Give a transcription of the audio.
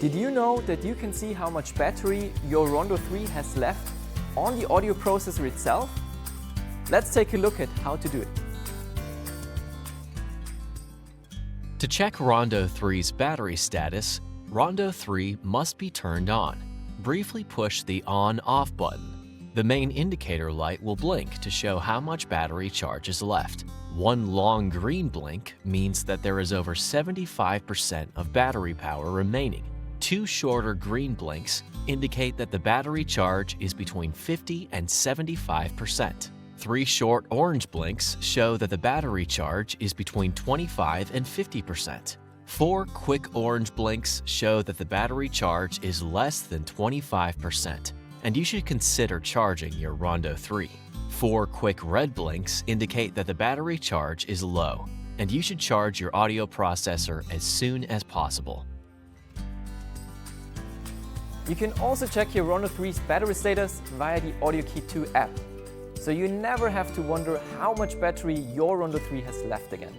Did you know that you can see how much battery your Rondo 3 has left on the audio processor itself? Let's take a look at how to do it. To check Rondo 3's battery status, Rondo 3 must be turned on. Briefly push the on/off button. The main indicator light will blink to show how much battery charge is left. One long green blink means that there is over 75% of battery power remaining. Two shorter green blinks indicate that the battery charge is between 50 and 75%. Three short orange blinks show that the battery charge is between 25 and 50%. Four quick orange blinks show that the battery charge is less than 25%, and you should consider charging your Rondo 3. Four quick red blinks indicate that the battery charge is low, and you should charge your audio processor as soon as possible. You can also check your Rondo 3's battery status via the Audio Key 2 app, so you never have to wonder how much battery your Rondo 3 has left again.